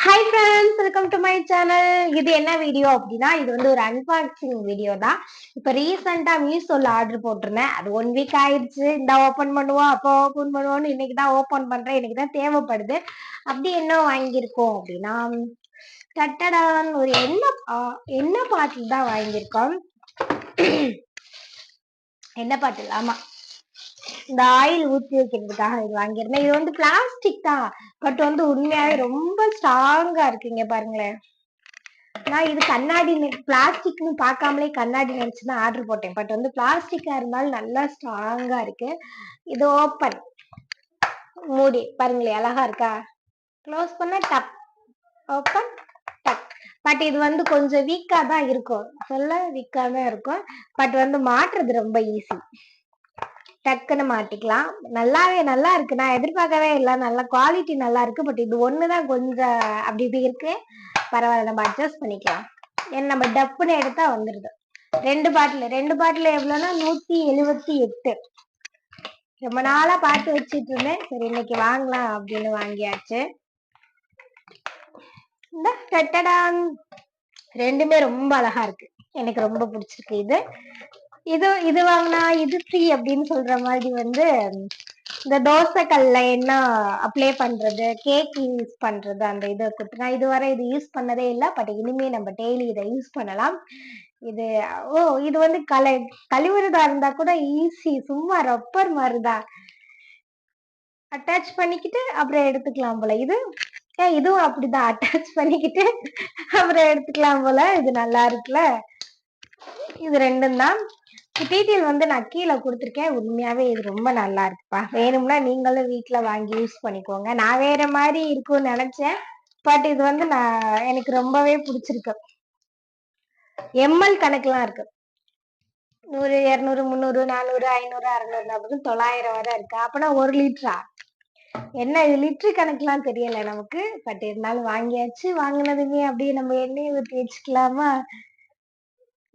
Hi friends, welcome to my channel. இது என்ன video அப்படின்னா, இது வந்து ஒரு அன்பாக்சிங் வீடியோ தான். இப்போ ரீசெண்டா மீஷோல ஆர்டர் போட்டிருந்தேன். அது 1 வீக் ஆயிடுச்சு. இந்த ஓப்பன் பண்ணுவோம், அப்போ ஓப்பன் பண்ணுவோம்னு இன்னைக்கு தான் ஓப்பன் பண்றேன். இன்னைக்கு தான் தேவைப்படுது. அப்படி என்ன வாங்கியிருக்கோம் அப்படின்னா, டட்டடான் ஒரு எண்ணெய் பாட்டில் தான் வாங்கியிருக்கோம். எண்ணெய் பாட்டில், ஆமா. இந்த ஆயில் ஊத்தி வைக்கிறதுக்காக இது வாங்கியிருந்தேன். இது வந்து பிளாஸ்டிக் தான், பட் வந்து உண்மையாவே ரொம்ப ஸ்ட்ராங்கா இருக்குங்க. பாருங்களேன், நான் இது கண்ணாடி பிளாஸ்டிக்னு பார்க்காமலே கண்ணாடி நினைச்சுதான் ஆர்டர் போட்டேன். பட் வந்து பிளாஸ்டிக்கா இருந்தாலும் நல்லா ஸ்ட்ராங்கா இருக்கு. இது ஓப்பன், மூடி பாருங்களேன், அழகா இருக்கா? க்ளோஸ் பண்ண டப், ஓப்பன் டக். பட் இது வந்து கொஞ்சம் வீக்கா தான் இருக்கும், சொல்ல வீக்கா தான் இருக்கும். பட் வந்து மாட்டுறது ரொம்ப ஈஸி. டக்குன்னு மாட்டிக்கலாம். நல்லா இருக்கு. நான் எதிர்பார்க்கவே இல்லை, நல்ல குவாலிட்டி நல்லா இருக்கு. பட் இது ஒண்ணுதான் கொஞ்சம் அப்படி இப்படி இருக்கு. பரவாயில்ல, நம்ம அட்ஜஸ்ட் பண்ணிக்கலாம். ஏன்னா நம்ம டப்புன்னு எடுத்தா வந்துருது. ரெண்டு பாட்டில் எவ்வளவுன்னா 178. ரொம்ப நாளா பார்த்து வச்சிட்டு இருந்தேன். சரி, இன்னைக்கு வாங்கலாம் அப்படின்னு வாங்கியாச்சு. இந்த டட்டடான் ரெண்டுமே ரொம்ப அழகா இருக்கு. எனக்கு ரொம்ப பிடிச்சிருக்கு. இது வாங்கினா இது ஃப்ரீ அப்படின்னு சொல்ற மாதிரி வந்து இந்த தோசை கல்ல என்ன அப்ளை பண்றது, கேக் யூஸ் பண்றது, அந்த இதை கொடுத்து நான் இதுவரை இது யூஸ் பண்ணதே இல்லை. பட் இனிமே நம்ம டெய்லி இதை யூஸ் பண்ணலாம். இது இது வந்து கழிவுறதா இருந்தா கூட ஈஸி. சும்மா ரப்பர் மாதிரிதான், அட்டாச் பண்ணிக்கிட்டு அப்புறம் எடுத்துக்கலாம் போல. இதுவும் அப்படிதான், அட்டாச் பண்ணிக்கிட்டு அப்புறம் எடுத்துக்கலாம் போல. இது நல்லா இருக்குல்ல. இது ரெண்டும் தான். டீட்டெயில் வந்து நான் கீழே கொடுத்துருக்கேன். உண்மையாவே இது ரொம்ப நல்லா இருக்குப்பா. வேணும்னா நீங்களும் வீட்டுல வாங்கி யூஸ் பண்ணிக்கோங்க. நான் வேற மாதிரி இருக்கும்னு நினைச்சேன். பட் இது வந்து எனக்கு ரொம்பவே பிடிச்சிருக்கு. எம்எல் கணக்குலாம் இருக்கு. 100, 200, 300, 400, 500, 600, 900 வரை இருக்கு. அப்பனா 1 லிட்டரா? என்ன இது லிட்டரு கணக்குலாம் தெரியல நமக்கு. பட் இருந்தாலும் வாங்கியாச்சு. வாங்கினதுமே அப்படியே நம்ம எண்ணெயை ஊற்றி வச்சுக்கலாமா?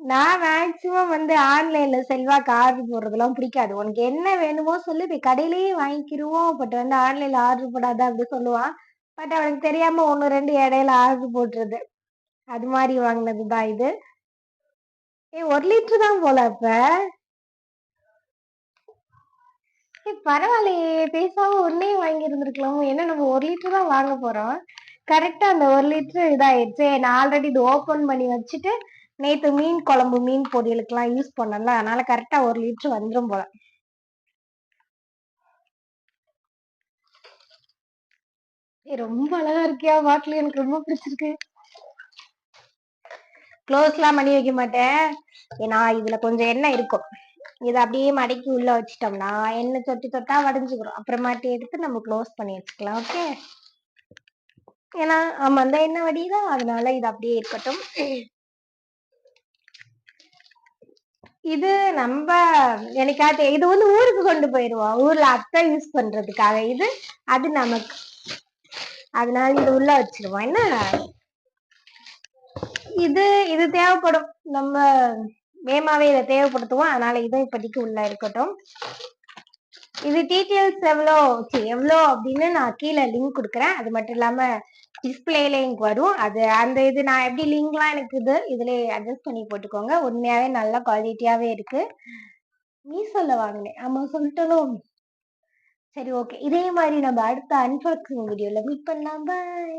நான் மேக்சிமம் வந்து ஆன்லைன்ல செல்வாக்கு ஆர்டர் போடுறதுலாம் பிடிக்காது. உனக்கு என்ன வேணுமோ சொல்லி போய் கடையிலேயே வாங்கிக்கிருவோம். பட் வந்து ஆன்லைன்ல ஆர்டர் போடாத அப்படி சொல்லுவான். பட் அவனுக்கு தெரியாம 1, 2 இடையில ஆர்டர் போட்டுறது. அது மாதிரி வாங்கினதுதான் இது. 1 லிட்டர் தான் போல. அப்ப பரவாயில்லையே, பேசாம ஒன்னே வாங்கி இருந்திருக்கலாம். ஏன்னா நம்ம 1 லிட்டர் தான் வாங்க போறோம். கரெக்டா அந்த 1 லிட்டர் இதாயிடுச்சு. நான் ஆல்ரெடி இது ஓபன் பண்ணி வச்சுட்டு நேத்து மீன் குழம்பு, மீன் பொரியலுக்கு எல்லாம் யூஸ் பண்ணல. அதனால கரெக்டா 1 லிட்டர் வந்துரும் போல. ரொம்ப அழகா இருக்கியா பாட்டில்? எனக்கு ரொம்ப பிடிச்சிருக்கு. க்ளோஸ் எல்லாம் பண்ணி வைக்க மாட்டேன். ஏன்னா இதுல கொஞ்சம் எண்ணெய் இருக்கும். இதை அப்படியே மடக்கி உள்ள வச்சிட்டோம்னா எண்ணெய் சொட்டி சொட்டா வடிஞ்சுக்கிறோம். அப்புறமாட்டி எடுத்து நம்ம க்ளோஸ் பண்ணி வச்சுக்கலாம். ஓகே. ஏன்னா ஆமா, அந்த எண்ணெய் வடிதான், அதனால இது அப்படியே இருக்கட்டும். இது நம்ம எனக்காக இது வந்து ஊருக்கு கொண்டு போயிருவோம். ஊர்ல அத்தை யூஸ் பண்றதுக்காக இது. அது நமக்கு, அதனால இது உள்ள வச்சிருவோம். என்ன இது தேவைப்படும். நம்ம வேமாவே இதை தேவைப்படுத்துவோம். அதனால இதுவும் இப்போதைக்கு உள்ள இருக்கட்டும். இது டீட்டெயில்ஸ் எவ்வளோ அப்படின்னு நான் கீழே லிங்க் கொடுக்குறேன். அது மட்டும் இல்லாம டிஸ்பிளேல இங்க வரும். அந்த இது நான் எப்படி லிங்க்லாம் எனக்கு இதுல அட்ஜஸ்ட் பண்ணி போட்டுக்கோங்க. உண்மையாவே நல்ல குவாலிட்டியாவே இருக்கு. மீஷோல வாங்கினேன். ஆமா, சொல்லிட்டோம். சரி, ஓகே. இதே மாதிரி நம்ம அடுத்த அன்பாக்சிங் வீடியோல மீட் பண்ணலாம். பாய்.